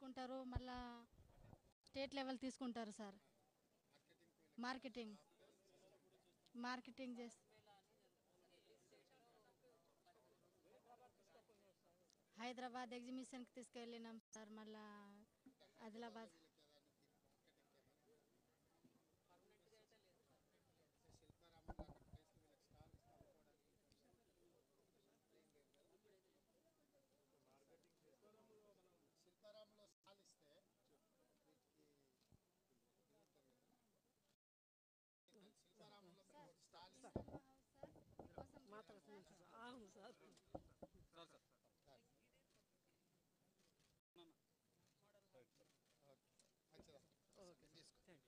తీసుకుంటారు, మళ్ళా state level తీసుకుంటారు సార్. మార్కెటింగ్ మార్కెటింగ్ చేసి హైదరాబాద్ ఎగ్జిబిషన్కి తీసుకెళ్ళినాం సార్. మళ్ళా ఆదిలాబాద్ అవును సార్. Okay thank you.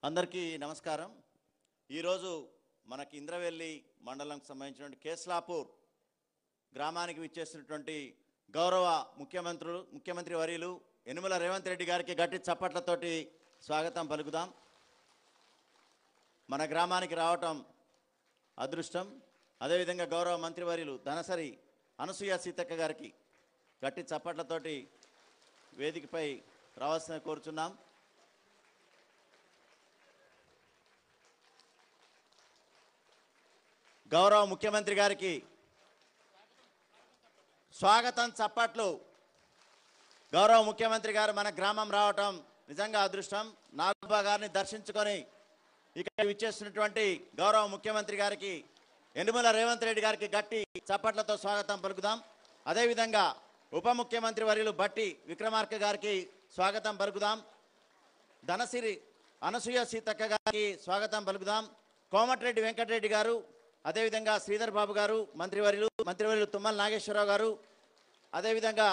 అందరికీ నమస్కారం. ఈరోజు మనకి ఇంద్రవెల్లి మండలంకి సంబంధించినటువంటి కేస్లాపూర్ గ్రామానికి విచ్చేసినటువంటి గౌరవ ముఖ్యమంత్రి వర్యులు యనుమల రేవంత్ రెడ్డి గారికి గట్టి చప్పట్లతోటి స్వాగతం పలుకుదాం. మన గ్రామానికి రావటం అదృష్టం. అదేవిధంగా గౌరవ మంత్రివర్యులు ధనసరి అనసూయ సీతక్క గారికి గట్టి చప్పట్లతోటి వేదికపై రావాల్సిన కోరుచున్నాం. గౌరవ ముఖ్యమంత్రి గారికి స్వాగతం చప్పట్లు. గౌరవ ముఖ్యమంత్రి గారు మన గ్రామం రావటం నిజంగా అదృష్టం. నాగూబా గారిని దర్శించుకొని ఇక్కడ విచ్చేసినటువంటి గౌరవ ముఖ్యమంత్రి గారికి యనుమల రేవంత్ రెడ్డి గారికి గట్టి చప్పట్లతో స్వాగతం పలుకుదాం. అదేవిధంగా ఉప ముఖ్యమంత్రి వర్యులు బట్టి విక్రమార్క గారికి స్వాగతం పలుకుదాం. ధనసిరి అనసూయ సీతక్క గారికి స్వాగతం పలుకుదాం. కోమటిరెడ్డి వెంకటరెడ్డి గారు, అదేవిధంగా శ్రీధర్ బాబు గారు, మంత్రివర్యులు తుమ్మల నాగేశ్వరరావు గారు, అదేవిధంగా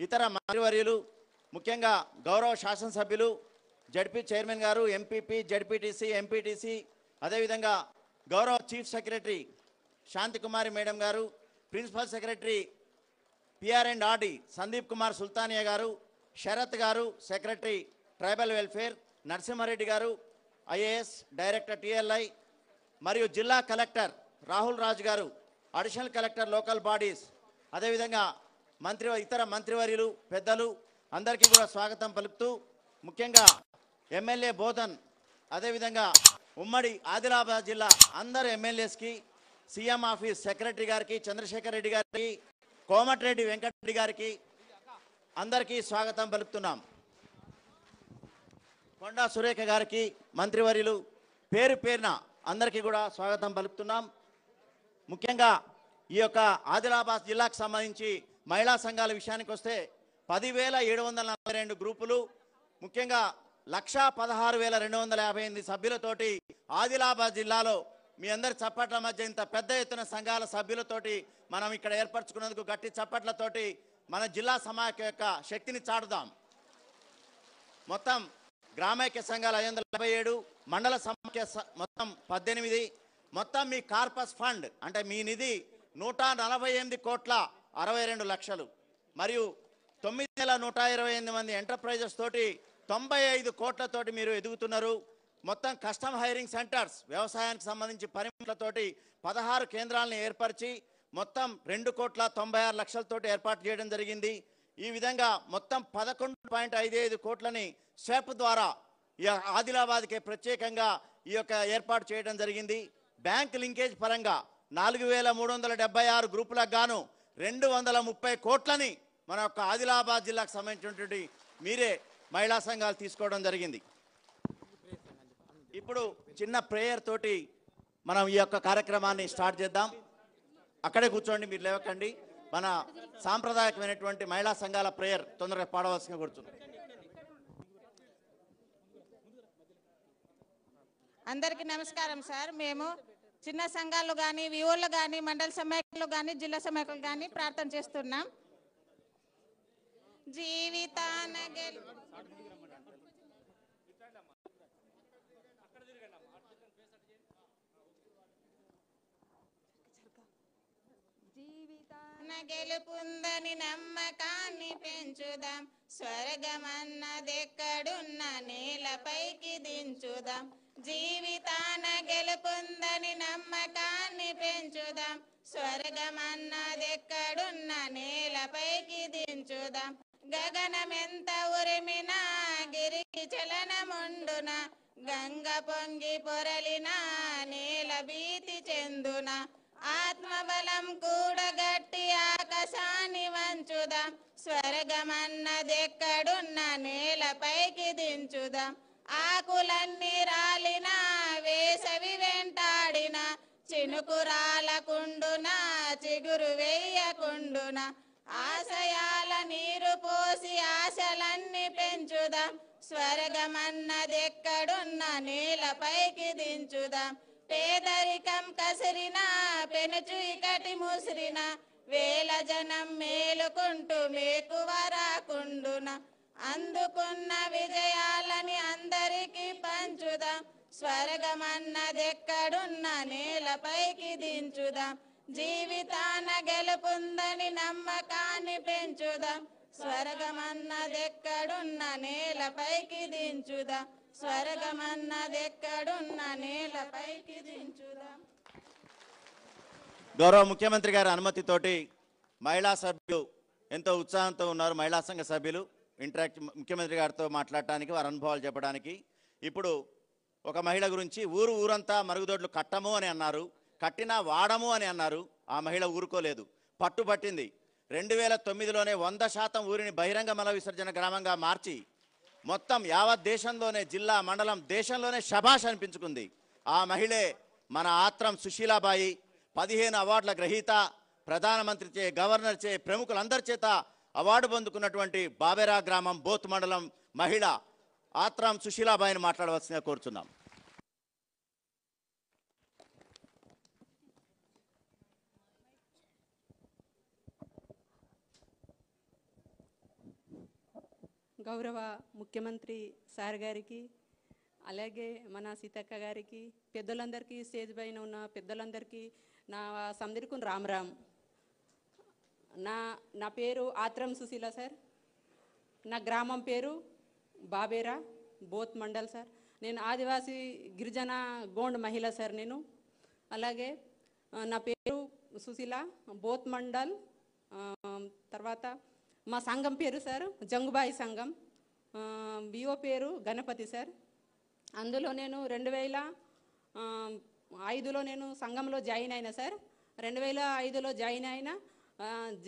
ఇతర మంత్రివర్యులు, ముఖ్యంగా గౌరవ శాసనసభ్యులు, జడ్పీ చైర్మన్ గారు, ఎంపీపీ, జడ్పీటీసీ, ఎంపీటీసీ, అదేవిధంగా గౌరవ చీఫ్ సెక్రటరీ శాంతికుమారి మేడం గారు, principal secretary PR&RD Sandeep Kumar Sultania గారు, శరత్ గారు, సెక్రటరీ ట్రైబల్ వెల్ఫేర్ నరసింహారెడ్డి గారు, IAS డైరెక్టర్ TLI, మరియు జిల్లా కలెక్టర్ రాహుల్ రాజ్ గారు, అడిషనల్ కలెక్టర్ లోకల్ బాడీస్, అదేవిధంగా ఇతర మంత్రివర్యులు పెద్దలు అందరికీ కూడా స్వాగతం పలుకుతూ, ముఖ్యంగా ఎమ్మెల్యే బోధన్, అదేవిధంగా ఉమ్మడి ఆదిలాబాద్ జిల్లా అందరు ఎమ్మెల్యేస్కి, సీఎం ఆఫీస్ సెక్రటరీ గారికి, చంద్రశేఖర్ రెడ్డి గారికి, కోమటిరెడ్డి వెంకటరెడ్డి గారికి అందరికీ స్వాగతం పలుకుతున్నాం. కొండా సురేఖ గారికి మంత్రివర్యులు పేరు పేరున అందరికీ కూడా స్వాగతం పలుకుతున్నాం. ముఖ్యంగా ఈ యొక్క ఆదిలాబాద్ జిల్లాకు సంబంధించి మహిళా సంఘాల విషయానికి వస్తే 10,742 గ్రూపులు, ముఖ్యంగా 1,16,258 సభ్యులతోటి ఆదిలాబాద్ జిల్లాలో మీ అందరి చప్పట్ల మధ్య ఇంత పెద్ద ఎత్తున సంఘాల సభ్యులతోటి మనం ఇక్కడ ఏర్పరచుకున్నందుకు గట్టి చప్పట్లతోటి మన జిల్లా సమాఖ్య యొక్క శక్తిని చాటుదాం. మొత్తం గ్రామైక్య సంఘాలు 577, మండల సమాఖ్య మొత్తం 18, మొత్తం మీ కార్పస్ ఫండ్ అంటే మీ నిధి 148,62,00,000 మరియు 9,128 మంది ఎంటర్ప్రైజెస్ తోటి 95 కోట్లతోటి మీరు ఎదుగుతున్నారు. మొత్తం కస్టమ్ హైరింగ్ సెంటర్స్ వ్యవసాయానికి సంబంధించి పరిమితులతోటి 16 కేంద్రాలను ఏర్పరిచి మొత్తం 2,96,00,000తోటి ఏర్పాటు చేయడం జరిగింది. ఈ విధంగా మొత్తం 11.55 కోట్లని స్వెప్ ద్వారా ఈ ఆదిలాబాద్కి ప్రత్యేకంగా ఈ యొక్క ఏర్పాటు చేయడం జరిగింది. బ్యాంక్ లింకేజ్ పరంగా 4,376 గ్రూపులకు గాను 230 కోట్లని మన యొక్క ఆదిలాబాద్ జిల్లాకు సంబంధించినటువంటి మీరే మహిళా సంఘాలు తీసుకోవడం జరిగింది. ఇప్పుడు చిన్న ప్రేయర్ తోటి మనం ఈ యొక్క కార్యక్రమాన్ని స్టార్ట్ చేద్దాం. అక్కడే కూర్చోండి, మీరు లేవకండి. మన సాంప్రదాయకమైనటువంటి మహిళా సంఘాల ప్రేయర్ తొందరగా పాడవలసిందిగా కూర్చుంది. అందరికీ నమస్కారం సార్. మేము చిన్న సంఘాలు కానీ, విఓలు కానీ, మండల సమాఖ్యలు కానీ, జిల్లా సమాఖ్యలు కానీ ప్రార్థన చేస్తున్నాం. జీవితాన గెలుపుందని నమ్మకాన్ని పెంచుదాం. స్వర్గమన్నదెక్కడున్న నేలపైకి దించుదాం. జీవితాన గెలుపుందని నమ్మకాన్ని పెంచుదాం. స్వర్గమన్నదెక్కడున్న నేలపైకి దించుదాం. గగనమెంత ఉరిమినా గిరికి చలనముండున, గంగ పొంగి పొరలినా నేల భీతి చెందున. ఆత్మబలం కూడగట్టి ఆకాశాన్ని వంచుదాం. స్వర్గమన్నదెక్కడున్న నేలపైకి దించుదాం. ఆకులన్నీ రాలినా వేసవి వెంటాడిన, చినుకు రాలకుండున చిగురు వేయకుండున. ఆశయాల నీరు పోసి ఆశలన్నీ పెంచుదాం. స్వర్గమన్నదెక్కడున్న నేలపైకి దించుదాం. పేదరికం కసిరిన పెనుచు ఇకటి ముసిరిన, వేల జనం మేలుకుంటూ మేకువరాకుండున. అందుకున్న విజయాలని అందరికీ పంచు స్వర్గమన్నదెక్కడున్న నేలపైకి దించుదాం, జీవితాన గెలుపుందని నమ్మకాన్ని పెంచుదాం. స్వర్గమన్నదెక్కడున్న నేలపైకి దించుదాం, స్వర్గమన్నదెక్కడున్న నేలపైకి దించుదాం. గౌరవ ముఖ్యమంత్రి గారి అనుమతితోటి మహిళా సభ్యులు ఎంతో ఉత్సాహంతో ఉన్నారు. మహిళా సంఘ సభ్యులు ఇంటరాక్ట్ ముఖ్యమంత్రి గారితో మాట్లాడటానికి, వారి అనుభవాలు చెప్పడానికి. ఇప్పుడు ఒక మహిళ గురించి ఊరంతా మరుగుదొడ్లు కట్టము అని అన్నారు, కట్టినా వాడము అని అన్నారు. ఆ మహిళ ఊరుకోలేదు, పట్టుబట్టింది. 2009లోనే 100% ఊరిని బహిరంగ మల విసర్జన గ్రామంగా మార్చి మొత్తం యావత్ దేశంలోనే, జిల్లా మండలం దేశంలోనే శభాష్ అనిపించుకుంది. ఆ మహిళే మన ఆత్రం సుశీలాబాయి. 15 అవార్డుల గ్రహీత, ప్రధానమంత్రి చే, గవర్నర్ చే, ప్రముఖులందరి చేత అవార్డు పొందుకున్నటువంటి బాబేరా గ్రామం బోత్ మండలం మహిళ ఆత్రం సుశీలాబాయిని మాట్లాడవలసిందిగా కోరుచున్నాం. గౌరవ ముఖ్యమంత్రి సార్ గారికి, అలాగే మన సీతక్క గారికి, పెద్దలందరికీ, స్టేజ్ పైన ఉన్న పెద్దలందరికీ నా సందరికుని రామ్. నా పేరు ఆత్రం సుశీల సార్. నా గ్రామం పేరు బాబేరా, బోత్ మండల్ సార్. నేను ఆదివాసీ గిరిజన గోండ్ మహిళ సార్ నేను. అలాగే నా పేరు సుశీల, బోత్ మండల్. తర్వాత మా సంఘం పేరు సార్ జంగుబాయి సంఘం, బిఓ పేరు గణపతి సార్. అందులో నేను 2005లో నేను సంఘంలో జాయిన్ అయినా సార్. 2005లో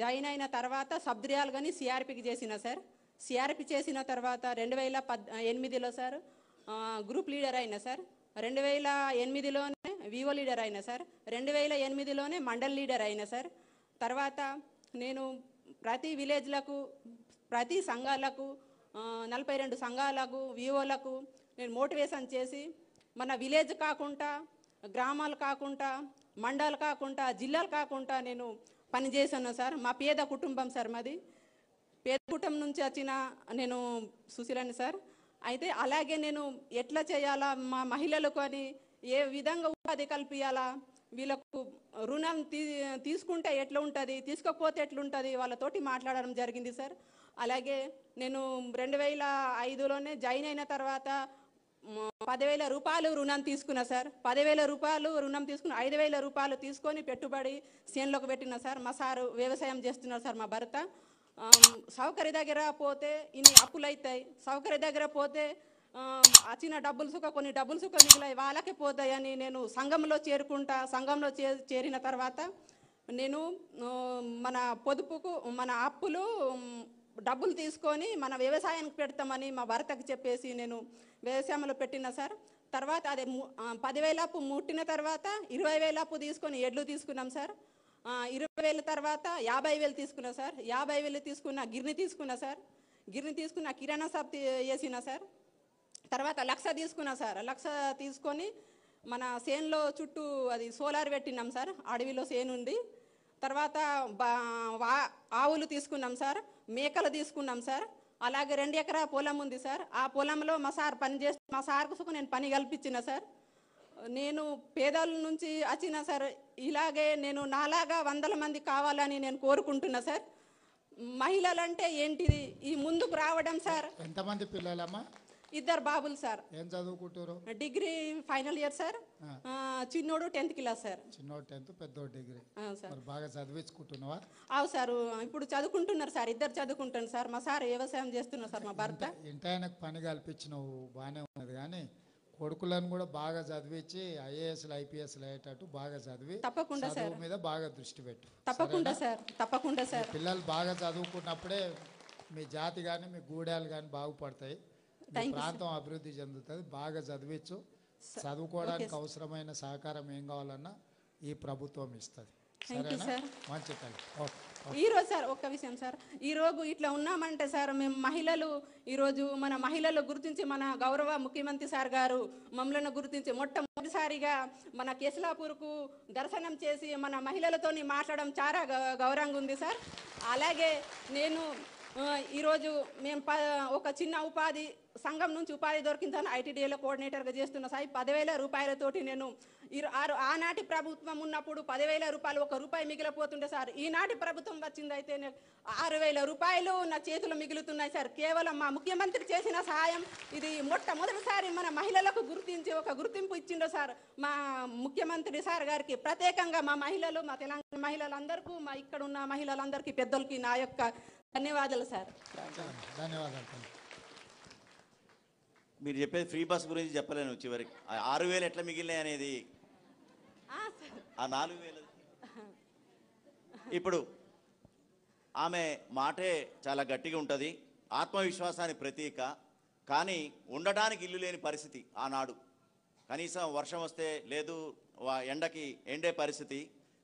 జాయిన్ అయిన తర్వాత సబ్ద్రియాలు కానీ సిఆర్పికి చేసిన సార్. సిఆర్పి చేసిన తర్వాత 2008లో సార్ గ్రూప్ లీడర్ అయినా సార్. 2008లోనే వివో లీడర్ అయినా సార్. 2008లోనే మండల్ లీడర్ అయినా సార్. తర్వాత నేను ప్రతి విలేజ్లకు, ప్రతి సంఘాలకు, 42 సంఘాలకు, వివోలకు నేను మోటివేషన్ చేసి, మన విలేజ్ కాకుండా, గ్రామాలు కాకుండా, మండలాలు కాకుండా, జిల్లాలు కాకుండా నేను పనిచేశాను సార్. మా పేద కుటుంబం సార్ మాది. పేద కుటుంబం నుంచి వచ్చిన నేను సుశీలని సార్. అయితే అలాగే నేను ఎట్లా చేయాలా, మా మహిళలకు అని ఏ విధంగా ఉపాధి కల్పించాలా, వీళ్ళకు రుణం తీసుకుంటే ఎట్లా ఉంటుంది, తీసుకోకపోతే ఎట్లుంటుంది, వాళ్ళతోటి మాట్లాడడం జరిగింది సార్. అలాగే నేను 2005లోనే జాయిన్ అయిన తర్వాత 10,000 రూపాయలు రుణం తీసుకున్నా సార్. 10,000 రూపాయలు రుణం తీసుకుని 5,000 రూపాయలు తీసుకొని పెట్టుబడి చేనులోకి పెట్టిన సార్. మా సారు వ్యవసాయం చేస్తున్నారు సార్, మా భర్త. సౌకర్య దగ్గర పోతే ఇన్ని అప్పులు అవుతాయి, సౌకర్య దగ్గర పోతే వచ్చిన కొన్ని డబ్బులు సుఖ మిగిలాయి, వాళ్ళకే పోతాయని నేను సంఘంలో చేరుకుంటా. సంఘంలో చేరిన తర్వాత నేను మన పొదుపుకు, మన అప్పులు డబ్బులు తీసుకొని మన వ్యవసాయానికి పెడతామని మా భర్తకు చెప్పేసి నేను వ్యవసాయంలో పెట్టిన సార్. తర్వాత అదే 10,000 అప్పు ముట్టిన తర్వాత 20,000 అప్పు తీసుకొని ఎడ్లు తీసుకున్నాం సార్. 20,000 తర్వాత 50,000 తీసుకున్నా సార్. 50,000 తీసుకున్న గిర్ని తీసుకున్నా సార్. గిర్ని తీసుకున్న కిరాణా షాప్ వేసిన సార్. తర్వాత 1,00,000 తీసుకున్నా సార్. 1,00,000 తీసుకొని మన చేనులో చుట్టూ అది సోలార్ పెట్టినాం సార్. అడవిలో చేను ఉంది. తర్వాత ఆవులు తీసుకున్నాం సార్, మేకలు తీసుకున్నాం సార్. అలాగే 2 ఎకరా పొలం ఉంది సార్. ఆ పొలంలో మా సార్ పని చేస్తూ, మా సార్కు నేను పని కల్పించిన సార్. నేను పేదల నుంచి వచ్చిన సార్. ఇలాగే నేను నాలాగా 100 మంది కావాలని నేను కోరుకుంటున్నా సార్. మహిళలంటే ఏంటిది ఈ ముందుకు రావడం సార్. ఎంతమంది పిల్లలమ్మా? 2 బాబులు సార్. ఏం చదువుకుంటారు? Degree final year sir. చిన్నోడు 10th క్లాస్ సార్. చిన్నోడు 10th, పెద్దోడు డిగ్రీ. మరి బాగా చదివించుకుంటున్నావా? అవు సార్, ఇప్పుడు చదువుకుంటున్నారు సార్. 2 చదువుకుంటున్నారు సార్. మా సార్ వ్యవసాయం చేస్తున్నారు సార్, మా భర్త. ఇంటాయనకు పని కల్పించినవు బాగానే ఉన్నది, కానీ కొడుకులను కూడా బాగా చదివించి ఐఏఎస్లు ఐపీఎస్లు అయ్యేటట్టు బాగా చదివి తప్పకుండా సార్ మీద బాగా దృష్టి పెట్టు. తప్పకుండా సార్, తప్పకుండా సార్. పిల్లలు బాగా చదువుకున్నప్పుడే మీ జాతి కానీ మీ గూడాలు కానీ బాగుపడతాయి, ప్రాంతం అభివృద్ధి చెందుతుంది. బాగా చదివించు. చదువుకోవడానికి అవసరమైన సహకారం ఏం కావాలన్నా ఈ ప్రభుత్వం ఇస్తుంది. మంచి తల్లి. ఈరోజు సార్ ఒక్క విషయం సార్, ఈరోజు ఇట్లా ఉన్నామంటే సార్ మేము మహిళలు, ఈరోజు మన మహిళలు గుర్తించి మన గౌరవ ముఖ్యమంత్రి సార్ గారు మమ్మల్ని గుర్తించి మొట్టమొదటిసారిగా మన కేసులాపూర్కు దర్శనం చేసి మన మహిళలతోని మాట్లాడడం చాలా గౌరవంగా ఉంది సార్. అలాగే నేను ఈరోజు మేము ఒక చిన్న ఉపాధి సంఘం నుంచి ఉపాధి దొరికిందని ఐటీడీఏలో కోఆర్డినేటర్గా చేస్తున్న సాయి 10,000 రూపాయలతోటి నేను ఆనాటి ప్రభుత్వం ఉన్నప్పుడు 10,000 రూపాయలు, 1 రూపాయి మిగిలిపోతుండే సార్. ఈనాటి ప్రభుత్వం వచ్చిందైతే 6,000 రూపాయలు నా చేతులు మిగులుతున్నాయి సార్. కేవలం మా ముఖ్యమంత్రి చేసిన సహాయం ఇది మొట్టమొదటిసారి మన మహిళలకు గుర్తించి ఒక గుర్తింపు ఇచ్చిండో సార్. మా ముఖ్యమంత్రి సార్ గారికి ప్రత్యేకంగా మా మహిళలు, మా తెలంగాణ మహిళలందరికీ, మా ఇక్కడ ఉన్న మహిళలందరికీ, పెద్దలకి నా యొక్క ధన్యవాదాలు సార్. ధన్యవాదాలు. మీరు చెప్పేది ఫ్రీ బస్ గురించి చెప్పలేను. చివరికి 6,000 ఎట్లా మిగిలినాయి అనేది, ఆ 4,000 ఇప్పుడు ఆమె మాటే చాలా గట్టిగా ఉంటుంది, ఆత్మవిశ్వాసానికి ప్రతీక. కానీ ఉండడానికి ఇల్లు లేని పరిస్థితి ఆనాడు. కనీసం వర్షం వస్తే లేదు, ఎండకి ఎండే పరిస్థితి.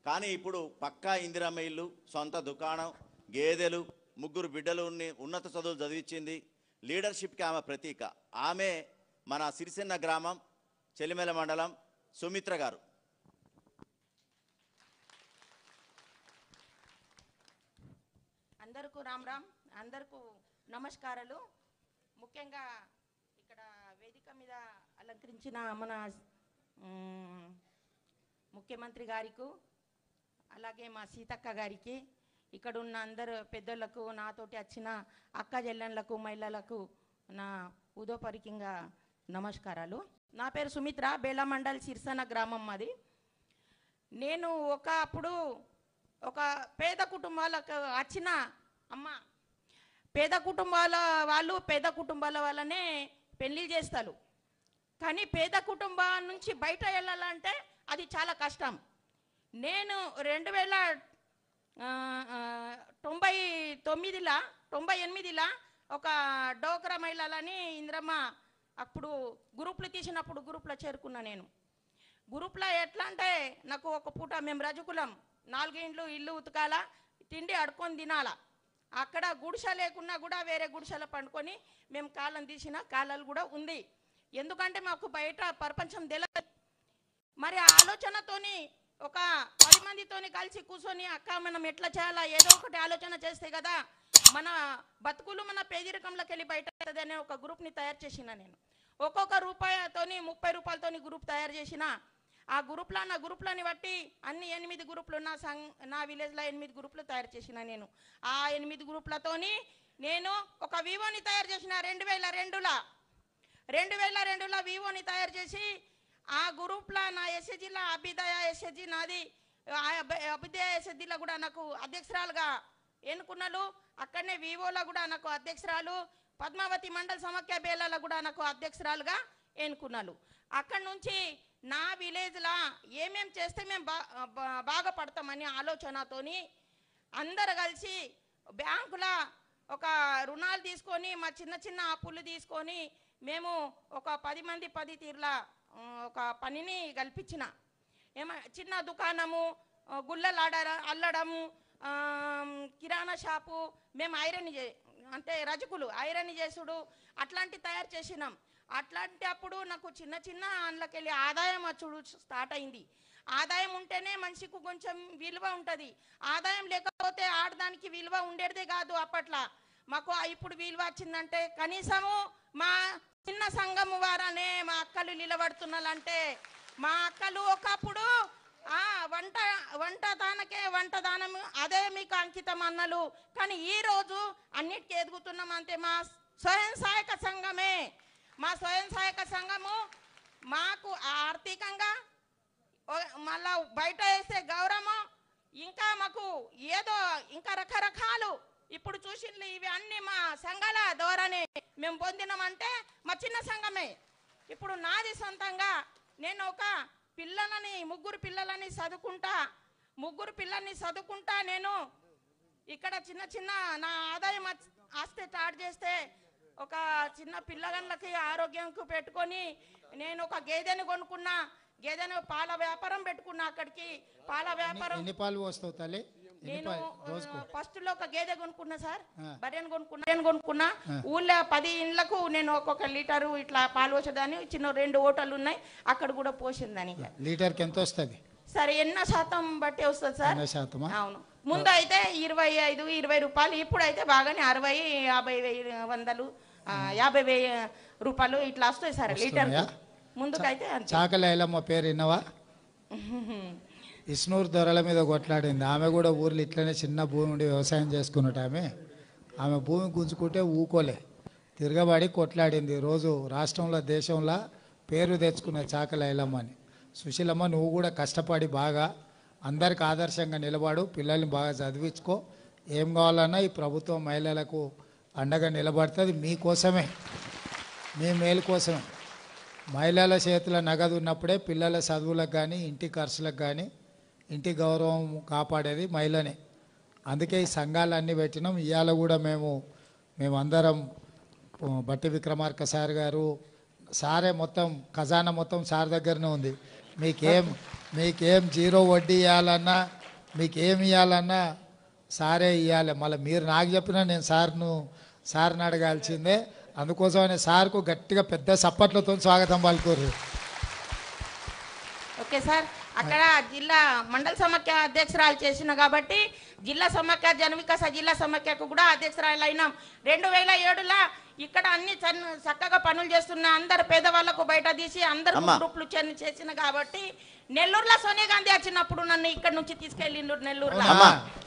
కానీ ఇప్పుడు పక్కా ఇందిరమ్మ ఇల్లు, సొంత దుకాణం, గేదెలు, 3 బిడ్డలు, ఉన్నత చదువులు చదివించింది. లీడర్షిప్కి ఆమె ప్రతీక. ఆమె మన సిరిసిన్న గ్రామం, చెలిమెల మండలం, సుమిత్ర గారు. అందరికీ రామ్, అందరికీ నమస్కారాలు. ముఖ్యంగా ఇక్కడ వేదిక మీద అలంకరించిన మన ముఖ్యమంత్రి గారికి, అలాగే మా సీతక్క గారికి, ఇక్కడ ఉన్న అందరు పెద్దలకు, నాతోటి వచ్చిన అక్క చెల్లెళ్ళకు, మహిళలకు నా ఉదయపూర్వకంగా నమస్కారాలు. నా పేరు సుమిత్ర, బేలా మండల్, సిరిసన గ్రామం మాది. నేను అప్పుడు ఒక పేద కుటుంబాలకు వచ్చిన అమ్మ. పేద కుటుంబాల వాళ్ళనే పెళ్లి చేస్తారు. కానీ పేద కుటుంబం నుంచి బయట వెళ్ళాలంటే అది చాలా కష్టం. నేను 1998లో ఒక డోక్రా మహిళలని ఇంద్రమ్మ అప్పుడు గ్రూప్లు తీసినప్పుడు గ్రూప్లో చేరుకున్నా. నేను గ్రూప్లో ఎట్లా అంటే, నాకు ఒక పూట మేము రజకులం, 4 ఇండ్లు ఇల్లు ఉతకాల, తిండి అడుకొని తినాల. అక్కడ గుడిసె లేకున్నా కూడా వేరే గుడిసెలో పండుకొని మేము కాలం తీసిన కాలాలు కూడా ఉంది. ఎందుకంటే మాకు బయట ప్రపంచం తెలియదు. మరి ఆ ఆలోచనతోని ఒక 10 మందితోని కలిసి కూర్చొని, అక్క మనం ఎట్లా చేయాలా, ఏదో ఒకటి ఆలోచన చేస్తే కదా మన బతుకులు మన పేదరికంలోకి వెళ్ళి బయట అనే ఒక గ్రూప్ని తయారు చేసిన. నేను ఒక్కొక్క రూపాయతోని 30 రూపాయలతోని గ్రూప్ తయారు చేసిన. ఆ గ్రూప్లని బట్టి అన్ని 8 గ్రూపులు నా విలేజ్లో 8 గ్రూపులు తయారు చేసిన. నేను ఆ 8 గ్రూపులతోని నేను ఒక వివోని తయారు చేసిన. 2002లో వివోని తయారు చేసి ఆ గ్రూప్లో నా ఎస్ఎస్జిలో అభ్యుదయ ఎస్ఎస్జి నాది. అభ్యుదయ ఎస్ఎస్జిలో కూడా నాకు అధ్యక్షురాలుగా ఎన్నుకున్నాను. అక్కడనే వివోలో కూడా నాకు అధ్యక్షురాలు, పద్మావతి మండల్ సమాఖ్య బేలాలో కూడా నాకు అధ్యక్షురాలుగా ఎన్నుకున్నాను. అక్కడి నుంచి నా విలేజ్లో ఏమేం చేస్తే మేము బాగుపడతామని ఆలోచనతోని అందరు కలిసి బ్యాంకులో ఒక రుణాలు తీసుకొని, మా చిన్న అప్పులు తీసుకొని మేము ఒక 10 మంది 10 తీరుల ఒక పనిని కల్పించిన. చిన్న దుకాణము, గుళ్ళలు అల్లడము, కిరాణా షాపు, మేము ఐరన్ అంటే రజకులు ఐరన్ చేసుడు అట్లాంటి తయారు చేసినాం. అట్లాంటి అప్పుడు నాకు చిన్న అందులోకెళ్ళి ఆదాయం వచ్చుడు స్టార్ట్ అయింది. ఆదాయం ఉంటేనే మనిషికి కొంచెం విలువ ఉంటుంది. ఆదాయం లేకపోతే ఆడదానికి విలువ ఉండేదే కాదు. అప్పట్లో మాకు ఇప్పుడు విలువ వచ్చిందంటే కనీసము మా చిన్న సంఘము వారనే మా అక్కలు నిలబడుతున్నారంటే, మా అక్కలు ఒకప్పుడు వంట దానం అదే మీకు అంకితం అన్నలు. కానీ ఈరోజు అన్నిటికీ ఎదుగుతున్నాం. అంతే మా స్వయం సహాయక సంఘమే, మా స్వయం సహాయక సంఘము మాకు ఆర్థికంగా మళ్ళా బయట వేసే గౌరవం, ఇంకా మాకు ఏదో ఇంకా రకరకాలు ఇప్పుడు చూసిండ్లు ఇవి అన్ని మా సంఘాల ద్వారానే మేము పొందినామంటే మా చిన్న సంఘమే. ఇప్పుడు నాది సొంతంగా నేను ఒక ముగ్గురు పిల్లలని చదువుకుంటా నేను ఇక్కడ చిన్న నా ఆదాయం ఆస్తే స్టార్ట్ చేస్తే ఒక చిన్న పిల్లగాళ్ళకి ఆరోగ్యంకు పెట్టుకొని నేను ఒక గేదెని కొనుక్కున్నా. గేదెను పాల వ్యాపారం పెట్టుకున్నా. అక్కడికి పాల వ్యాపారం. ఎన్ని పాలు వస్తావు తల్లి? నేను ఫస్ట్ లో ఒక గేదె కొనుక్కున్నా సార్, బర్రెను కొనుక్కున్నా. ఊళ్ళో 10 ఇండ్లకు నేను ఒక్కొక్క లీటరు ఇట్లా పాలు పోసేదాన్ని. చిన్న 2 హోటళ్ళు ఉన్నాయి, అక్కడ కూడా పోసిందని. లీటర్కి ఎంత వస్తుంది సరే? 80% బట్టి వస్తుంది సార్. 80%? అవును. ముందు అయితే 25, 20 రూపాయలు, ఇప్పుడైతే బాగానే 60, 50, 50 రూపాయలు ఇట్లా వస్తాయి సార్ లీటర్. ముందుకైతే చాకలి ఐలమ్మ పేరు విన్నవా? ఇస్నూరు దొరల మీద కొట్లాడింది. ఆమె కూడా ఊర్లో ఇట్లనే చిన్న భూమి ఉండి వ్యవసాయం చేసుకున్నట్టు ఆమె భూమి గుంజుకుంటే ఊకోలే, తిరగబడి కొట్లాడింది. రోజు రాష్ట్రంలో దేశంలో పేరు తెచ్చుకున్న చాకలి ఐలమ్మ అని. సుశీలమ్మ, నువ్వు కూడా కష్టపడి బాగా అందరికి ఆదర్శంగా నిలబడు, పిల్లల్ని బాగా చదివించుకో. ఏం కావాలన్నా ఈ ప్రభుత్వం మహిళలకు అండగా నిలబడుతుంది. మీకోసమే, మీ మేలు కోసమే. మహిళల చేతుల నగదు ఉన్నప్పుడే పిల్లల చదువులకు కానీ ఇంటి ఖర్చులకు కానీ ఇంటి గౌరవం కాపాడేది మహిళనే. అందుకే ఈ సంఘాలన్నీ పెట్టినాం. ఇవాళ కూడా మేమందరం బట్టి విక్రమార్క సార్ గారు, సారే మొత్తం ఖజానా మొత్తం సార్ దగ్గరనే ఉంది. మీకేం జీరో వడ్డీ ఇవ్వాలన్నా, మీకేం ఇవ్వాలన్నా సారే ఇవ్వాలి. మళ్ళీ మీరు నాకు చెప్పినా నేను సార్ని అడగాల్సిందే. అందుకోసమనే సార్కు గట్టిగా పెద్ద సప్పట్లతో స్వాగతం పలుకోరు. ఓకే సార్, అక్కడ జిల్లా మండల సమాఖ్య అధ్యక్షురాలు చేసిన కాబట్టి జిల్లా సమాఖ్య జనవికాస జిల్లా సమాఖ్యకు కూడా అధ్యక్షురాలు అయినాం. 2007లో ఇక్కడ అన్ని చక్కగా పనులు చేస్తున్న అందరు పేదవాళ్లకు బయట తీసి అందరు గ్రూపులు చేసిన కాబట్టి నెల్లూరులో సోనియా గాంధీ వచ్చినప్పుడు నన్ను ఇక్కడ నుంచి తీసుకెళ్ళిండు. నెల్లూరులో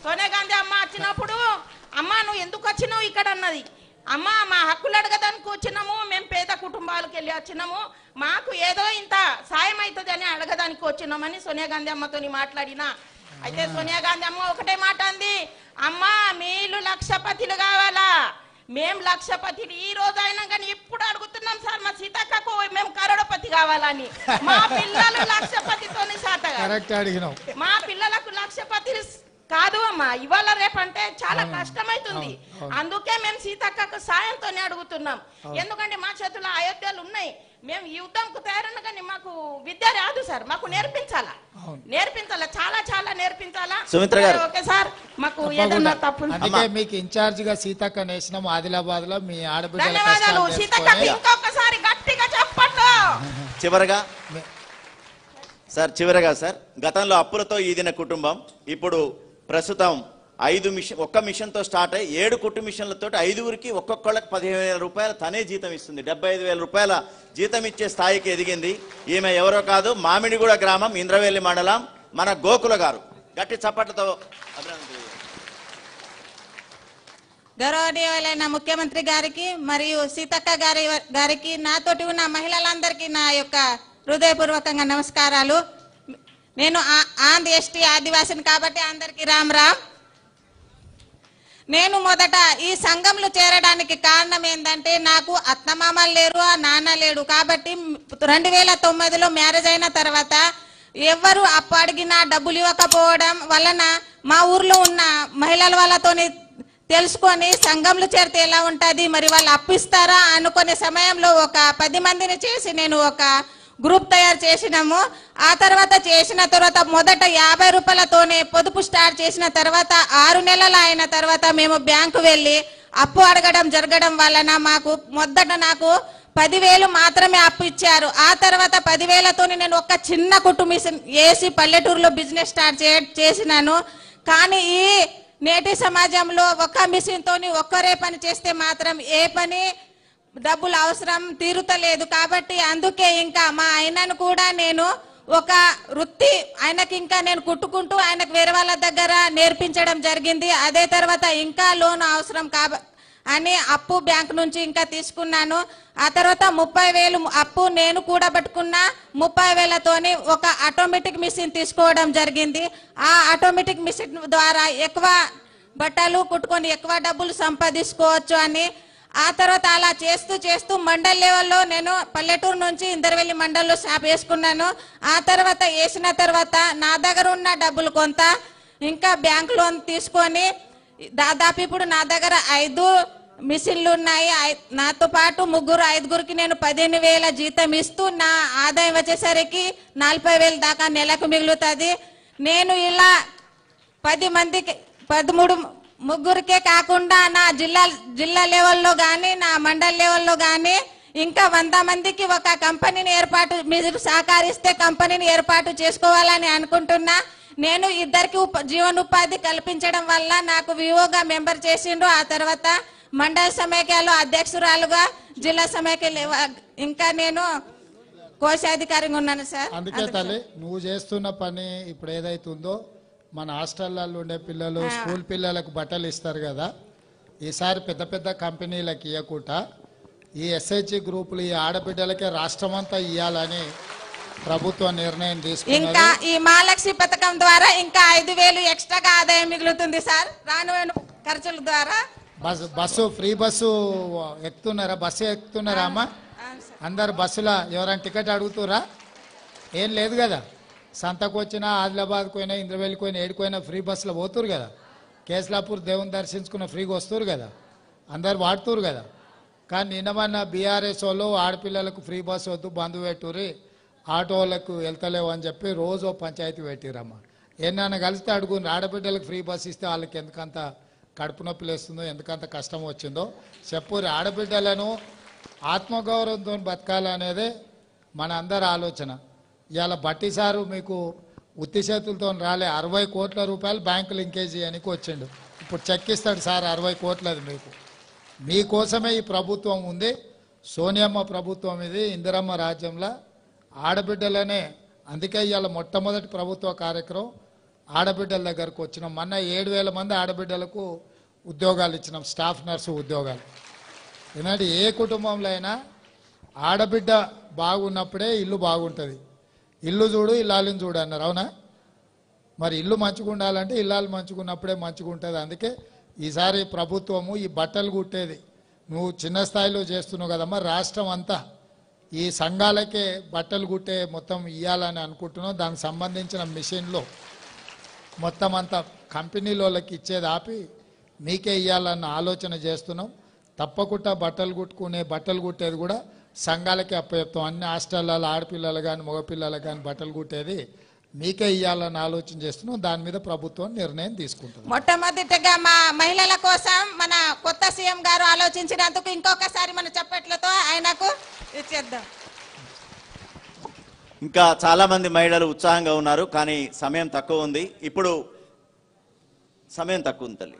సోనియా గాంధీ అమ్మ వచ్చినప్పుడు, అమ్మ నువ్వు ఎందుకు వచ్చినావు ఇక్కడ అన్నది. అమ్మ మా హక్కులు అడగదానికి వచ్చినాము, మేము పేద కుటుంబాలకు వెళ్ళి వచ్చినాము, మాకు ఏదో ఇంత సాయం అవుతుంది అని అడగదానికి వచ్చినామని సోనియా గాంధీ అమ్మతో మాట్లాడినా. అయితే సోనియా గాంధీ అమ్మ ఒకటే మాట అంది, అమ్మ మీరు లక్షపతిలు కావాలా, మేము లక్షపతిలు. ఈ రోజు అయినా కానీ ఇప్పుడు అడుగుతున్నాం సార్, మా సీతక్కకు మేము కరోడపతి కావాలని. మా పిల్లలు లక్షపతితో సాటగా, మా పిల్లలకు లక్షపతి కాదు అమ్మా, ఇవాళ రేపంటే చాలా కష్టమైతుంది. అందుకే మేము సీతక్కకు సాయంతోనే అడుగుతున్నాం. ఎందుకంటే మా చేతుల్లో అయోధ్యలు ఉన్నాయి, మేము యుద్ధంకు తయారన్నా కానీ మాకు విద్య రాదు సార్, మాకు నేర్పించాలా చాలా చాలా నేర్పించాలా. ఓకే సార్, మాకు ఏదన్నా తప్పు మీకు ఇన్ఛార్జ్ గా సీతక్క నేసినాం ఆదిలాబాద్ లో. మీ ఆడబిడ్డ ధన్యవాదాలు సీతక్కకు, ఇంకొకసారి గట్టిగా చెప్పండి. చివరగా సార్, గతంలో అప్పులతో ఈదిన కుటుంబం ఇప్పుడు ప్రస్తుతం 5 మిషన్, ఒక్క మిషన్తో స్టార్ట్ అయ్యి 7 కుట్టు మిషన్లతో 5గురికి ఒక్కొక్కళ్ళకి 15,000 రూపాయల తనే జీతం ఇస్తుంది. 75,000 రూపాయల జీతం ఇచ్చే స్థాయికి ఎదిగింది. ఈమె ఎవరో కాదు, మామిడిగూడ గ్రామం, ఇంద్రవెల్లి మండలం, మన గోకుల గారు. గట్టి చప్పట్లతో గౌరవనీయులైన ముఖ్యమంత్రి గారికి మరియు సీతక్క గారికి నాతోటి ఉన్న మహిళలందరికీ నా యొక్క హృదయపూర్వకంగా నమస్కారాలు. నేను ఆంధ్ర ఎస్టీ ఆదివాసిని కాబట్టి అందరికీ రామ్ రామ్. నేను మొదట ఈ సంఘంలో చేరడానికి కారణం ఏంటంటే, నాకు అత్తమామలు లేరు, ఆ నాన్న లేడు. కాబట్టి 2009లో మ్యారేజ్ అయిన తర్వాత ఎవరు అప్పు అడిగినా డబ్బులు ఇవ్వకపోవడం వలన మా ఊర్లో ఉన్న మహిళల వాళ్ళతో తెలుసుకొని సంఘంలో చేరితే ఎలా ఉంటుంది, మరి వాళ్ళు అప్పిస్తారా అనుకునే సమయంలో ఒక 10 మందిని చేసి నేను ఒక గ్రూప్ తయారు చేసినాము. ఆ తర్వాత మొదట 50 రూపాయలతోనే పొదుపు స్టార్ట్ చేసిన తర్వాత 6 నెలలు అయిన తర్వాత మేము బ్యాంకు వెళ్ళి అప్పు అడగడం జరగడం వలన మొదట నాకు 10,000 మాత్రమే అప్పు ఇచ్చారు. ఆ తర్వాత 10,000తోనే నేను ఒక చిన్న కుట్టు మిషన్ వేసి పల్లెటూరులో బిజినెస్ స్టార్ట్ చేసినాను. కానీ ఈ నేటి సమాజంలో ఒక మిషన్ తోని ఒక్కరే పని చేస్తే మాత్రం ఏ పని డబ్బులు అవసరం తీరుతలేదు. కాబట్టి అందుకే ఇంకా మా ఆయనను కూడా నేను ఒక వృత్తి ఆయనకి ఇంకా నేను కుట్టుకుంటూ ఆయనకు వేరే వాళ్ళ దగ్గర నేర్పించడం జరిగింది. అదే తర్వాత ఇంకా లోన్ అవసరం అని అప్పు బ్యాంక్ నుంచి ఇంకా తీసుకున్నాను. ఆ తర్వాత 30,000 అప్పు నేను కూడా పట్టుకున్న 30,000తోని ఒక ఆటోమేటిక్ మిషన్ తీసుకోవడం జరిగింది. ఆ ఆటోమేటిక్ మిషన్ ద్వారా ఎక్కువ బట్టలు కుట్టుకొని ఎక్కువ డబ్బులు సంపాదించుకోవచ్చు అని. ఆ తర్వాత అలా చేస్తూ మండల్ లెవెల్లో నేను పల్లెటూరు నుంచి ఇందరవెల్లి మండల్లో షాప్ వేసుకున్నాను. ఆ తర్వాత వేసిన తర్వాత నా దగ్గర ఉన్న డబ్బులు కొంత ఇంకా బ్యాంక్ లోన్ తీసుకొని దాదాపు ఇప్పుడు నా దగ్గర 5 మిషన్లు ఉన్నాయి. నాతో పాటు 5గురికి నేను 15,000 జీతం ఇస్తూ నా ఆదాయం వచ్చేసరికి 40,000 దాకా నెలకు మిగులుతుంది. నేను ఇలా 10 మందికి 13 కాకుండా నా జిల్లా లెవెల్లో కానీ నా మండల్ లెవెల్లో కానీ ఇంకా 100 మందికి ఒక కంపెనీని మీరు సహకరిస్తే కంపెనీని ఏర్పాటు చేసుకోవాలని అనుకుంటున్నా. నేను ఇద్దరికి జీవనోపాధి కల్పించడం వల్ల నాకు వివోగా మెంబర్ చేసిండ్రు. ఆ తర్వాత మండల సమైక్యాలో అధ్యక్షురాలుగా, జిల్లా సమైక్య, ఇంకా నేను కోశాధికారిగా ఉన్నాను సార్. అందుకే తల్లి నువ్వు చేస్తున్న పని ఇప్పుడు ఏదైతుందో మన హాస్టళ్లలో ఉండే పిల్లలు, స్కూల్ పిల్లలకు బట్టలు ఇస్తారు కదా, ఈసారి పెద్ద పెద్ద కంపెనీలకు ఇవ్వకుండా ఈ ఎస్హెచ్ గ్రూపులు ఈ ఆడబిడ్డలకే రాష్ట్రమంతా ఇవ్వాలని ప్రభుత్వం నిర్ణయం ఇంకా తీసుకున్నది. ఈ మహాలక్ష్మి పథకం ద్వారా ఇంకా 5,000 ఎక్స్ట్రాగా ఆదాయం మిగులుతుంది సార్, రాను ఖర్చుల ద్వారా. బస్సు ఫ్రీ బస్సు ఎక్కుతున్నారా? బస్సు ఎక్కుతున్నారా అమ్మా? అందరు బస్సులో ఎవరైనా టికెట్ అడుగుతురా? ఏం లేదు కదా. సంతకు వచ్చినా, ఆదిలాబాద్కు పోయినా, ఇంద్రవెల్లికి పోయినా, ఏడుకోయినా ఫ్రీ బస్సులో పోతురు కదా. కేస్లాపూర్ దేవుని దర్శించుకున్న ఫ్రీగా వస్తురు కదా, అందరు వాడుతురు కదా. కానీ నిన్నమన్న బీఆర్ఎస్ వాళ్ళు ఆడపిల్లలకు ఫ్రీ బస్సు వద్దు, బంధు పెట్టుర్రి, ఆటో వాళ్ళకు వెళ్తలేవు అని చెప్పి రోజు పంచాయతీ పెట్టిరమ్మ. ఏమన్నా కలిస్తే అడుగుని, ఆడబిడ్డలకు ఫ్రీ బస్సు ఇస్తే వాళ్ళకి ఎందుకంత కడుపు నొప్పి వేస్తుందో, ఎందుకంత కష్టం వచ్చిందో చెప్పుర్రి. ఆడబిడ్డలను ఆత్మగౌరవంతో బతకాలనేదే మన అందరి ఆలోచన. ఇవాళ బట్టి సారు మీకు ఉత్తి చేతులతో రాలే, 60 కోట్ల రూపాయలు బ్యాంకు లింకేజ్ చేయడానికి వచ్చిండు. ఇప్పుడు చెక్ ఇస్తాడు సార్ 60 కోట్లది మీకు. మీకోసమే ఈ ప్రభుత్వం ఉంది. సోనియమ్మ ప్రభుత్వం ఇది, ఇందిరమ్మ రాజ్యంలో ఆడబిడ్డలనే. అందుకే ఇవాళ మొట్టమొదటి ప్రభుత్వ కార్యక్రమం ఆడబిడ్డల దగ్గరకు వచ్చినాం. మొన్న 7,000 మంది ఆడబిడ్డలకు ఉద్యోగాలు ఇచ్చినాం, స్టాఫ్ నర్సు ఉద్యోగాలు. ఎందుకంటే ఏ కుటుంబంలో అయినా ఆడబిడ్డ బాగున్నప్పుడే ఇల్లు బాగుంటుంది. ఇల్లు చూడు ఇల్లాలని చూడు అన్నారు, అవునా? మరి ఇల్లు మంచిగా ఉండాలంటే ఇల్లాలు మంచిగా ఉన్నప్పుడే మంచిగా ఉంటుంది. అందుకే ఈసారి ప్రభుత్వము ఈ బట్టలు కుట్టేది నువ్వు చిన్న స్థాయిలో చేస్తున్నావు కదమ్మా, రాష్ట్రం అంతా ఈ సంఘాలకే బట్టలు కుట్టే మొత్తం ఇవ్వాలని అనుకుంటున్నాం. దానికి సంబంధించిన మిషన్లో మొత్తం అంతా కంపెనీలకి ఇచ్చేది ఆపి మీకే ఇవ్వాలన్న ఆలోచన చేస్తున్నాం. తప్పకుండా బట్టలు కుట్టేది కూడా సంఘాలకే అప్పచెప్తాం. అన్ని హాస్టళ్లలో ఆడపిల్లలు కానీ మగపిల్లలు కానీ బట్టలు కుట్టేది మీకే ఇవ్వాలని ఆలోచన చేస్తున్నాం. దాని మీద ప్రభుత్వం నిర్ణయం తీసుకుంటుంది. మొట్టమొదటిగా మా మహిళల కోసం మన కొత్త సీఎం గారు ఆలోచించినందుకు ఇంకొకసారి మన చప్పట్లతో ఆయనకు ఇచ్చేద్దాం. ఇంకా చాలా మంది మహిళలు ఉత్సాహంగా ఉన్నారు, కానీ సమయం తక్కువ ఉంది. ఇప్పుడు సమయం తక్కువ ఉంది తల్లి.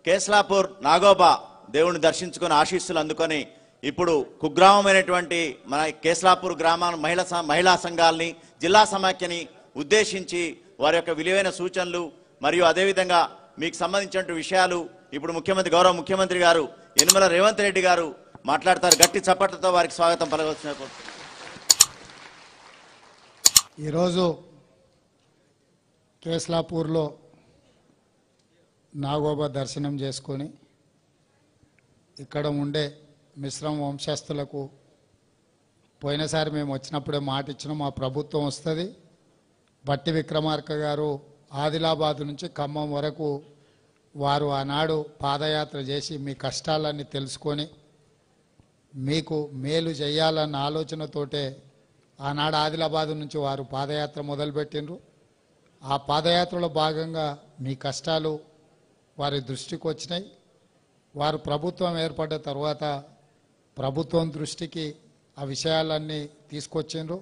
కేస్లాపూర్ నాగోబా దేవుని దర్శించుకొని ఆశీస్సులు అందుకొని ఇప్పుడు కుగ్రామమైనటువంటి మన కేస్లాపూర్ గ్రామ మహిళా సంఘాలని, జిల్లా సమాఖ్యని ఉద్దేశించి వారి యొక్క విలువైన సూచనలు మరియు అదేవిధంగా మీకు సంబంధించిన విషయాలు ఇప్పుడు గౌరవ ముఖ్యమంత్రి గారు యనమల రేవంత్ రెడ్డి గారు మాట్లాడతారు. గట్టి చప్పట్లతో వారికి స్వాగతం పలకవలసిన. ఈరోజు కేస్లాపూర్లో నాగోబా దర్శనం చేసుకొని ఇక్కడ ఉండే మిశ్రమ వంశస్థులకు పోయినసారి మేము వచ్చినప్పుడే మాట ఇచ్చినాం, మా ప్రభుత్వం వస్తుంది. బట్టి విక్రమార్క గారు ఆదిలాబాద్ నుంచి ఖమ్మం వరకు వారు ఆనాడు పాదయాత్ర చేసి మీ కష్టాలన్నీ తెలుసుకొని మీకు మేలు చేయాలన్న ఆలోచనతోటే ఆనాడు ఆదిలాబాద్ నుంచి వారు పాదయాత్ర మొదలుపెట్టిండ్రు. ఆ పాదయాత్రలో భాగంగా మీ కష్టాలు వారి దృష్టికి వచ్చినాయి. వారు ప్రభుత్వం ఏర్పడ్డ తర్వాత ప్రభుత్వం దృష్టికి ఆ విషయాలన్నీ తీసుకొచ్చిండ్రు.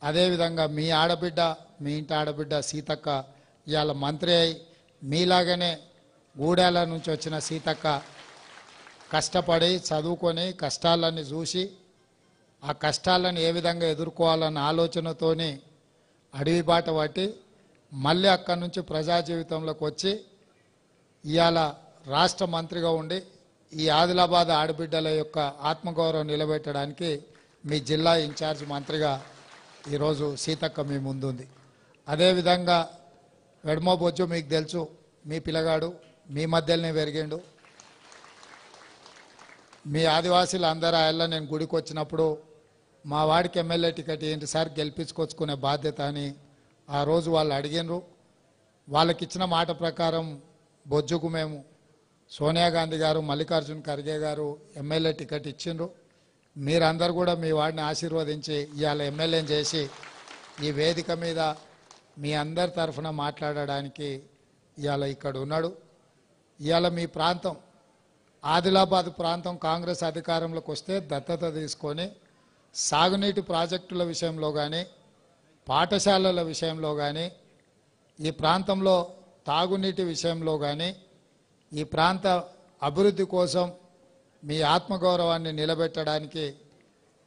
అదేవిధంగా మీ ఇంటి ఆడబిడ్డ సీతక్క ఇవాళ మంత్రి అయి మీలాగానే గూడాల నుంచి వచ్చిన సీతక్క కష్టపడి చదువుకొని కష్టాలన్నీ చూసి ఆ కష్టాలను ఏ విధంగా ఎదుర్కోవాలన్న ఆలోచనతోని అడవి బాట పట్టి మళ్ళీ అక్కడి నుంచి ప్రజా జీవితంలోకి వచ్చి ఇవాళ రాష్ట్ర మంత్రిగా ఉండి ఈ ఆదిలాబాద్ ఆడబిడ్డల యొక్క ఆత్మగౌరవం నిలబెట్టడానికి మీ జిల్లా ఇన్ఛార్జ్ మంత్రిగా ఈరోజు సీతక్క మీ ముందుంది. అదేవిధంగా వెడమో బొజ్జు మీకు తెలుసు, మీ పిల్లగాడు మీ మధ్యలోనే పెరిగిండు. మీ ఆదివాసీలు అందరూ ఆయన నేను గుడికి వచ్చినప్పుడు మా వాడికి ఎమ్మెల్యే టికెట్ ఏంటి సార్ గెలిపించుకొచ్చుకునే బాధ్యత అని ఆ రోజు వాళ్ళు అడిగినరు. వాళ్ళకి ఇచ్చిన మాట ప్రకారం బొజ్జుకు మేము సోనియా గాంధీ గారు, మల్లికార్జున్ ఖర్గే గారు ఎమ్మెల్యే టికెట్ ఇచ్చిండ్రు. మీరందరూ కూడా మీ వాడిని ఆశీర్వదించి ఇవాళ ఎమ్మెల్యేని చేసి ఈ వేదిక మీద మీ అందరి తరఫున మాట్లాడడానికి ఇవాళ ఇక్కడ ఉన్నాడు. ఇవాళ మీ ప్రాంతం ఆదిలాబాద్ ప్రాంతం కాంగ్రెస్ అధికారంలోకి వస్తే దత్తత తీసుకొని సాగునీటి ప్రాజెక్టుల విషయంలో కానీ పాఠశాలల విషయంలో కానీ ఈ ప్రాంతంలో తాగునీటి విషయంలో కానీ ఈ ప్రాంత అభివృద్ధి కోసం మీ ఆత్మగౌరవాన్ని నిలబెట్టడానికి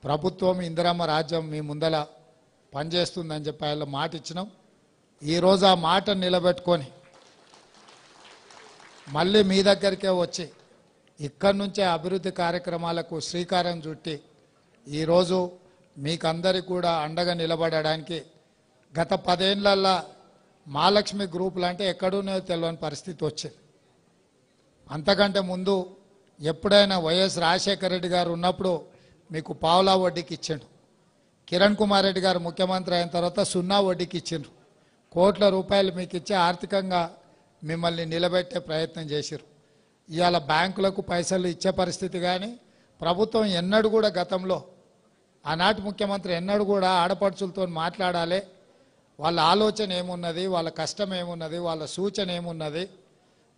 ప్రభుత్వం ఇందిరమ్మ రాజ్యం మీ ముందల పనిచేస్తుందని చెప్పి ఆయన మాట ఇచ్చినాం. ఈరోజు ఆ మాట నిలబెట్టుకొని మళ్ళీ మీ దగ్గరికే వచ్చి ఇక్కడి నుంచే అభివృద్ధి కార్యక్రమాలకు శ్రీకారం చుట్టి ఈరోజు మీకందరికి కూడా అండగా నిలబడడానికి గత 10 ఏళ్లలో మహాలక్ష్మి గ్రూపులు అంటే ఎక్కడున్నో తెలియని పరిస్థితి వచ్చింది. అంతకంటే ముందు ఎప్పుడైనా వైఎస్ రాజశేఖర రెడ్డి గారు ఉన్నప్పుడు మీకు పావులా వడ్డీకి ఇచ్చిండు. కిరణ్ కుమార్ రెడ్డి గారు ముఖ్యమంత్రి అయిన తర్వాత 0 వడ్డీకి ఇచ్చిండ్రు. కోట్ల రూపాయలు మీకు ఇచ్చి ఆర్థికంగా మిమ్మల్ని నిలబెట్టే ప్రయత్నం చేసిరు. ఇవాళ బ్యాంకులకు పైసలు ఇచ్చే పరిస్థితి కానీ ప్రభుత్వం ఎన్నడూ కూడా గతంలో ఆనాటి ముఖ్యమంత్రి ఎన్నడూ కూడా ఆడపడుచులతో మాట్లాడాలి, వాళ్ళ ఆలోచన ఏమున్నది, వాళ్ళ కష్టం ఏమున్నది, వాళ్ళ సూచన ఏమున్నది,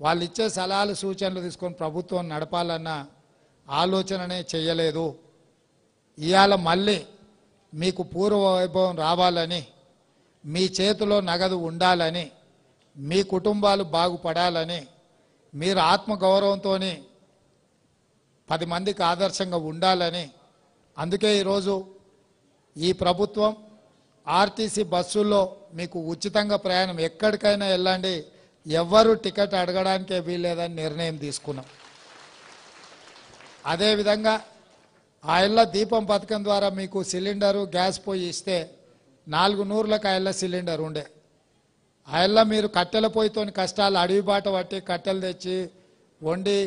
వాళ్ళు ఇచ్చే సలహాలు సూచనలు తీసుకొని ప్రభుత్వం నడపాలన్న ఆలోచననే చేయలేదు. ఇవాళ మళ్ళీ మీకు పూర్వ వైభవం రావాలని, మీ చేతిలో నగదు ఉండాలని, మీ కుటుంబాలు బాగుపడాలని, మీరు ఆత్మగౌరవంతో 10 మందికి ఆదర్శంగా ఉండాలని, అందుకే ఈరోజు ఈ ప్రభుత్వం ఆర్టీసీ బస్సుల్లో మీకు ఉచితంగా ప్రయాణం ఎక్కడికైనా వెళ్ళండి, ఎవ్వరూ టికెట్ అడగడానికే వీల్లేదని నిర్ణయం తీసుకున్నాం. అదేవిధంగా ఆ ఇళ్ళ దీపం పథకం ద్వారా మీకు సిలిండరు గ్యాస్ పొయ్యి ఇస్తే 4 నూర్లకు ఆ ఇళ్ళ సిలిండర్ ఉండే. ఆ ఇళ్ళ మీరు కట్టెల పొయ్యితో కష్టాలు అడవి బాట పట్టి కట్టెలు తెచ్చి వండి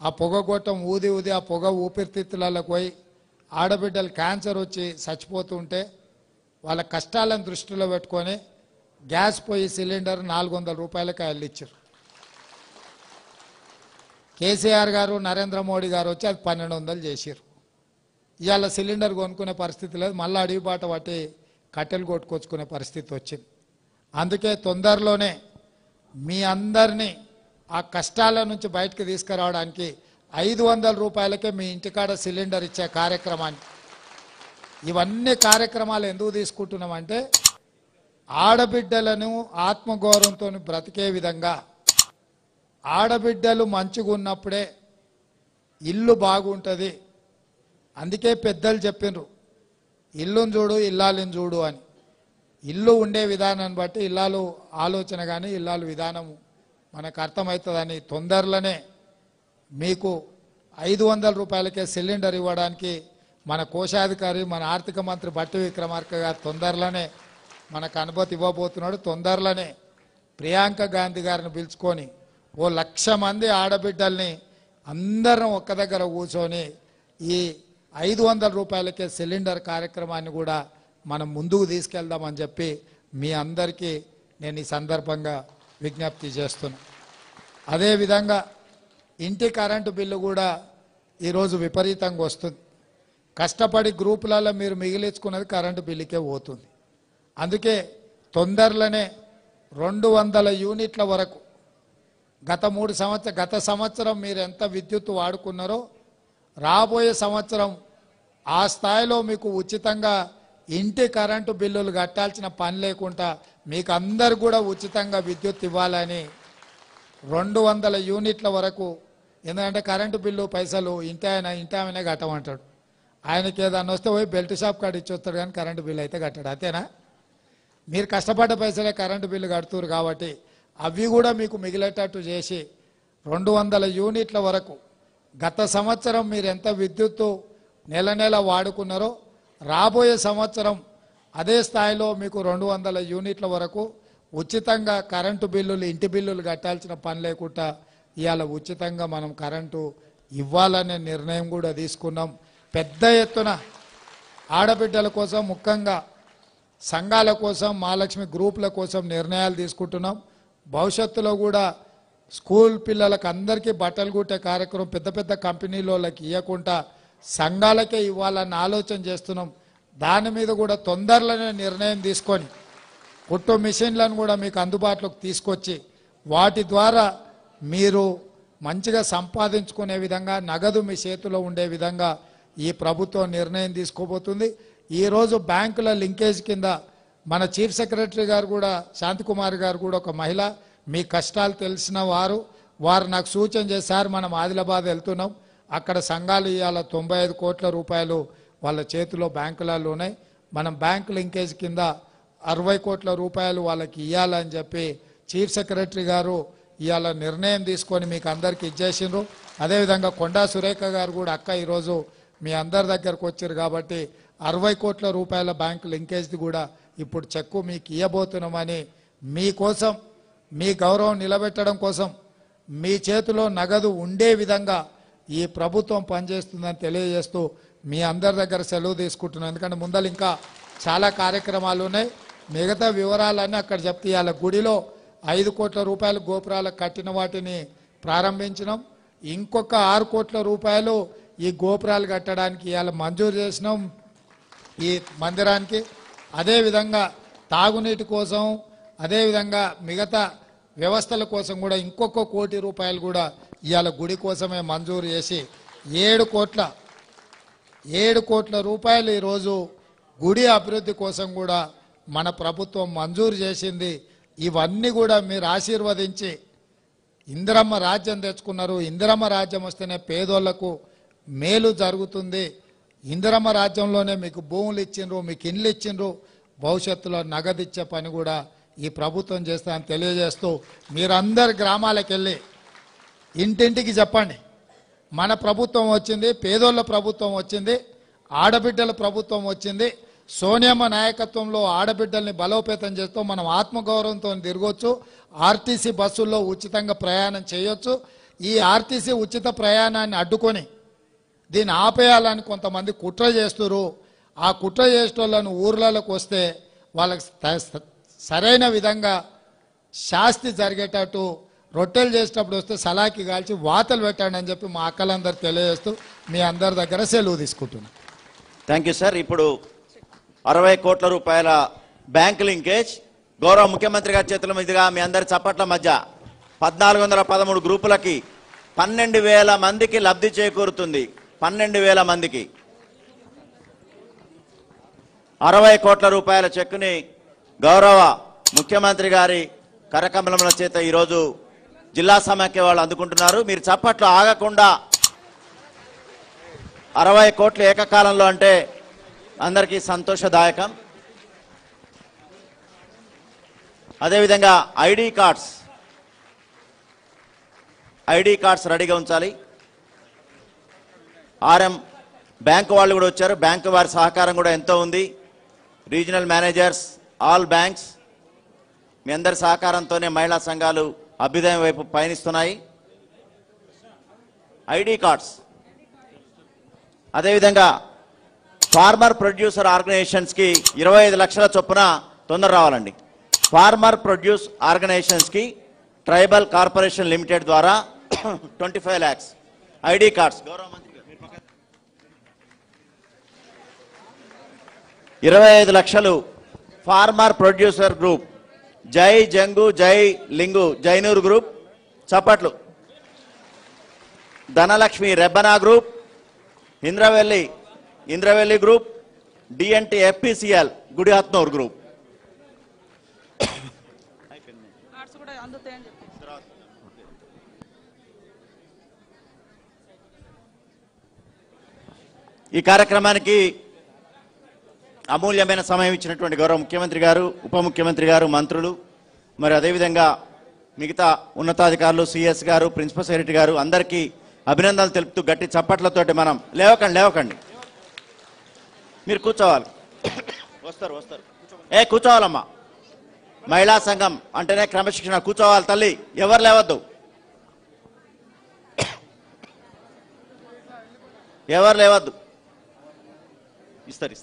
ఆ పొగ గొట్టం ఊది ఊది ఆ పొగ ఊపిరితిత్తులకు పోయి ఆడబిడ్డలు క్యాన్సర్ వచ్చి చచ్చిపోతుంటే వాళ్ళ కష్టాలను దృష్టిలో పెట్టుకొని గ్యాస్ పొయ్యి సిలిండర్ 400 రూపాయలకి ఆ ఇల్లు ఇచ్చారు. కేసీఆర్ గారు నరేంద్ర మోడీ గారు వచ్చి అది 1200 చేశారు. ఇవాళ సిలిండర్ కొనుక్కునే పరిస్థితి లేదు, మళ్ళీ అడవి బాట పట్టి కట్టెలు కొట్టుకొచ్చుకునే పరిస్థితి వచ్చింది. అందుకే తొందరలోనే మీ అందరినీ ఆ కష్టాల నుంచి బయటకు తీసుకురావడానికి 500 రూపాయలకే మీ ఇంటికాడ సిలిండర్ ఇచ్చే కార్యక్రమాన్ని, ఇవన్నీ కార్యక్రమాలు ఎందుకు తీసుకుంటున్నామంటే ఆడబిడ్డలను ఆత్మగౌరవంతో బ్రతికే విధంగా, ఆడబిడ్డలు మంచిగా ఉన్నప్పుడే ఇల్లు బాగుంటుంది. అందుకే పెద్దలు చెప్పిండ్రు ఇల్లును చూడు ఇల్లాలిని చూడు అని. ఇల్లు ఉండే విధానాన్ని బట్టి ఇల్లాలు ఆలోచన కానీ ఇల్లాలు విధానము మనకు అర్థమవుతుందని తొందరలోనే మీకు 500 రూపాయలకే సిలిండర్ ఇవ్వడానికి మన కోశాధికారి మన ఆర్థిక మంత్రి బట్టి విక్రమార్క గారు తొందరలోనే మనకు అనుమతి ఇవ్వబోతున్నాడు. తొందరలోనే ప్రియాంక గాంధీ గారిని పిలుచుకొని 1,00,000 మంది ఆడబిడ్డల్ని అందరం ఒక్క దగ్గర కూర్చొని ఈ 500 రూపాయలకే సిలిండర్ కార్యక్రమాన్ని కూడా మనం ముందుకు తీసుకెళ్దామని చెప్పి మీ అందరికీ నేను ఈ సందర్భంగా విజ్ఞప్తి చేస్తున్నా. అదేవిధంగా ఇంటి కరెంటు బిల్లు కూడా ఈరోజు విపరీతంగా వస్తుంది. కష్టపడి గ్రూపులలో మీరు మిగిలించుకున్నది కరెంటు బిల్లుకే పోతుంది. అందుకే తొందరలోనే 200 యూనిట్ల వరకు గత సంవత్సరం మీరు ఎంత విద్యుత్ వాడుకున్నారో రాబోయే సంవత్సరం ఆ స్థాయిలో మీకు ఉచితంగా ఇంటి కరెంటు బిల్లులు కట్టాల్సిన పని లేకుండా మీకు అందరు కూడా ఉచితంగా విద్యుత్ ఇవ్వాలని 200 యూనిట్ల వరకు. ఎందుకంటే కరెంటు బిల్లు పైసలు ఇంటి ఆమెనే కట్టమంటాడు. ఆయనకి ఏదన్నా వస్తే పోయి బెల్ట్ షాప్ కాడ ఇచ్చొస్తాడు కానీ కరెంటు బిల్లు అయితే కట్టాడు. అంతేనా? మీరు కష్టపడ్డ పైసలే కరెంటు బిల్లు కడుతున్నారు కాబట్టి అవి కూడా మీకు మిగిలేటట్టు చేసి 200 యూనిట్ల వరకు గత సంవత్సరం మీరు ఎంత విద్యుత్తు నెల నెల వాడుకున్నారో రాబోయే సంవత్సరం అదే స్థాయిలో మీకు 200 యూనిట్ల వరకు ఉచితంగా కరెంటు బిల్లులు ఇంటి బిల్లులు కట్టాల్సిన పని లేకుండా ఇవాళ ఉచితంగా మనం కరెంటు ఇవ్వాలనే నిర్ణయం కూడా తీసుకున్నాం. పెద్ద ఎత్తున ఆడబిడ్డల కోసం ముఖ్యంగా సంఘాల కోసం మహాలక్ష్మి గ్రూపుల కోసం నిర్ణయాలు తీసుకుంటున్నాం. భవిష్యత్తులో కూడా స్కూల్ పిల్లలకు అందరికీ బట్టలు కుట్టే కార్యక్రమం పెద్ద పెద్ద కంపెనీలకి ఇవ్వకుండా సంఘాలకే ఇవ్వాలన్న ఆలోచన చేస్తున్నాం. దాని మీద కూడా తొందరలోనే నిర్ణయం తీసుకొని కుట్టు మిషన్లను కూడా మీకు అందుబాటులోకి తీసుకొచ్చి వాటి ద్వారా మీరు మంచిగా సంపాదించుకునే విధంగా నగదు మీ చేతిలో ఉండే విధంగా ఈ ప్రభుత్వం నిర్ణయం తీసుకోబోతుంది. ఈరోజు బ్యాంకుల లింకేజ్ కింద మన చీఫ్ సెక్రటరీ గారు కూడా శాంతికుమార్ గారు కూడా ఒక మహిళ, మీ కష్టాలు తెలిసిన వారు నాకు సూచన చేశారు. మనం ఆదిలాబాద్ వెళ్తున్నాం, అక్కడ సంఘాలు ఇవాళ 95 కోట్ల రూపాయలు వాళ్ళ చేతిలో బ్యాంకులలో ఉన్నాయి. మనం బ్యాంకు లింకేజ్ కింద 60 కోట్ల రూపాయలు వాళ్ళకి ఇవ్వాలని చెప్పి చీఫ్ సెక్రటరీ గారు ఇవాళ నిర్ణయం తీసుకొని మీకు అందరికీ ఇచ్చేసిండ్రు. అదేవిధంగా కొండా సురేఖ గారు కూడా అక్క ఈరోజు మీ అందరి దగ్గరకు వచ్చారు కాబట్టి 60 కోట్ల రూపాయల బ్యాంకు లింకేజ్ది కూడా ఇప్పుడు చెక్కు మీకు ఇవ్వబోతున్నామని, మీకోసం మీ గౌరవం నిలబెట్టడం కోసం మీ చేతిలో నగదు ఉండే విధంగా ఈ ప్రభుత్వం పనిచేస్తుందని తెలియజేస్తూ మీ అందరి దగ్గర సెలవు తీసుకుంటున్నాను. ఎందుకంటే ముందర ఇంకా చాలా కార్యక్రమాలు ఉన్నాయి, మిగతా వివరాలన్నీ అక్కడ చెప్తే ఇవాళ గుడిలో 5 కోట్ల రూపాయలు గోపురాలకు కట్టిన వాటిని ప్రారంభించినాం. ఇంకొక 6 కోట్ల రూపాయలు ఈ గోపురాలు కట్టడానికి ఇవాళ మంజూరు చేసినాం ఈ మందిరానికి. అదేవిధంగా తాగునీటి కోసం, అదేవిధంగా మిగతా వ్యవస్థల కోసం కూడా ఇంకొక 1 కోటి రూపాయలు కూడా ఇవాళ గుడి కోసమే మంజూరు చేసి 7 కోట్ల రూపాయలు ఈరోజు గుడి అభివృద్ధి కోసం కూడా మన ప్రభుత్వం మంజూరు చేసింది. ఇవన్నీ కూడా మీరు ఆశీర్వదించి ఇందిరమ్మ రాజ్యం తెచ్చుకున్నారు. ఇందిరమ్మ రాజ్యం వస్తేనే పేదోళ్లకు మేలు జరుగుతుంది. ఇందిరమ్మ రాజ్యంలోనే మీకు భూములు ఇచ్చిండ్రు, మీకు ఇండ్లు ఇచ్చిండ్రు, భవిష్యత్తులో నగదు ఇచ్చే పని కూడా ఈ ప్రభుత్వం చేస్తామని తెలియజేస్తూ మీరందరు గ్రామాలకు వెళ్ళి ఇంటింటికి చెప్పండి, మన ప్రభుత్వం వచ్చింది, పేదోళ్ళ ప్రభుత్వం వచ్చింది, ఆడబిడ్డల ప్రభుత్వం వచ్చింది. సోనియమ్మ నాయకత్వంలో ఆడబిడ్డల్ని బలోపేతం చేస్తూ మనం ఆత్మగౌరవంతో తిరగొచ్చు. ఆర్టీసీ బస్సుల్లో ఉచితంగా ప్రయాణం చేయొచ్చు. ఈ ఆర్టీసీ ఉచిత ప్రయాణాన్ని అడ్డుకొని దీన్ని ఆపేయాలని కొంతమంది కుట్ర చేస్తున్నారు. ఆ కుట్ర చేసేటోళ్ళను ఊర్లలోకి వస్తే వాళ్ళకి సరైన విధంగా శాస్తి జరిగేటట్టు రొట్టెలు చేసేటప్పుడు వస్తే సలాకి కాల్చి వాతలు పెట్టండి అని చెప్పి మా అక్కలందరూ తెలియజేస్తూ మీ అందరి దగ్గర సెలవు తీసుకుంటున్నాను. Thank you sir. ఇప్పుడు 60 కోట్ల రూపాయల బ్యాంక్ లింకేజ్ గౌరవ ముఖ్యమంత్రి గారి చేతుల మీదుగా మీ అందరి చప్పట్ల మధ్య 1413 గ్రూపులకి 12,000 మందికి లబ్ధి చేకూరుతుంది. 12,000 మందికి 60 కోట్ల రూపాయల చెక్కుని గౌరవ ముఖ్యమంత్రి గారి కరకమలముల చేత ఈరోజు జిల్లా సమాఖ్య వాళ్ళు అందుకుంటున్నారు. మీరు చప్పట్లు ఆగకుండా 60 కోట్లు ఏకకాలంలో అంటే అందరికీ సంతోషదాయకం. అదేవిధంగా ఐడి కార్డ్స్ రెడీగా ఉంచాలి. ఆర్ఎం బ్యాంకు వాళ్ళు కూడా వచ్చారు. బ్యాంకు వారి సహకారం కూడా ఎంతో ఉంది. రీజనల్ మేనేజర్స్, ఆల్ బ్యాంక్స్ మీ అందరి సహకారంతోనే మహిళా సంఘాలు అభ్యుదయం వైపు పయనిస్తున్నాయి. ఐడి కార్డ్స్, అదేవిధంగా ఫార్మర్ ప్రొడ్యూసర్ ఆర్గనైజేషన్స్కి 25 లక్షల చొప్పున తొందర రావాలండి. ఫార్మర్ ప్రొడ్యూస్ ఆర్గనైజేషన్స్కి ట్రైబల్ కార్పొరేషన్ లిమిటెడ్ ద్వారా 25 lakhs ఐడి కార్డ్స్. గౌరవ మంత్రి 25 లక్షలు ఫార్మర్ ప్రొడ్యూసర్ గ్రూప్, జై జంగు జై లింగు జైనూర్ గ్రూప్ చప్పట్లు. Dhanalakshmi Rebbana group, Indravelli group, DNT FPCL Gudihatnoor group. ఈ కార్యక్రమానికి అమూల్యమైన సమయం ఇచ్చినటువంటి గౌరవ ముఖ్యమంత్రి గారు, ఉప ముఖ్యమంత్రి గారు, మంత్రులు, మరి అదేవిధంగా మిగతా ఉన్నతాధికారులు, సిఎస్ గారు, ప్రిన్సిపల్ సెక్రటరీ గారు అందరికీ అభినందనలు తెలుపుతూ గట్టి చప్పట్లతోటి మనం లేవకండి మీరు కూర్చోవాలి. వస్తారు కూర్చోవాలమ్మా. మహిళా సంఘం అంటేనే క్రమశిక్షణ. కూర్చోవాలి తల్లి, ఎవరు లేవద్దు, ఇస్తారు.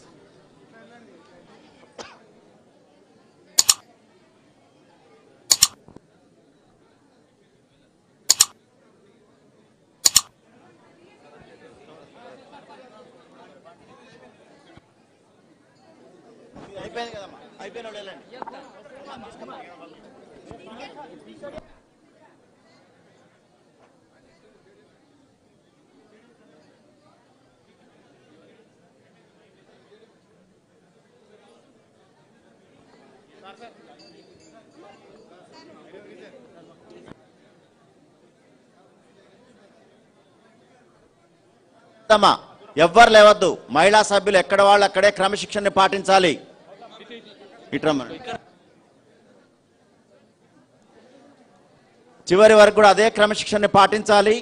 అయిపోయింది కదమ్మా, అయిపోయిన వాళ్ళు వెళ్ళండి. ఎవ్వరు లేవద్దు. మహిళా సభ్యులు ఎక్కడ వాళ్ళు అక్కడే క్రమశిక్షణ పాటించాలి. చివరి వరకు కూడా అదే క్రమశిక్షణ పాటించాలి.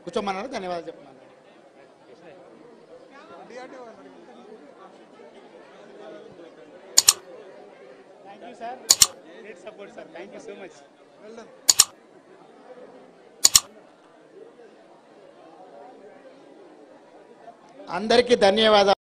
కూర్చోమన్నారు. ధన్యవాదాలు చెప్తున్నాను. Thank you sir. Great support sir. Thank you so much. అందరికీ ధన్యవాదాలు.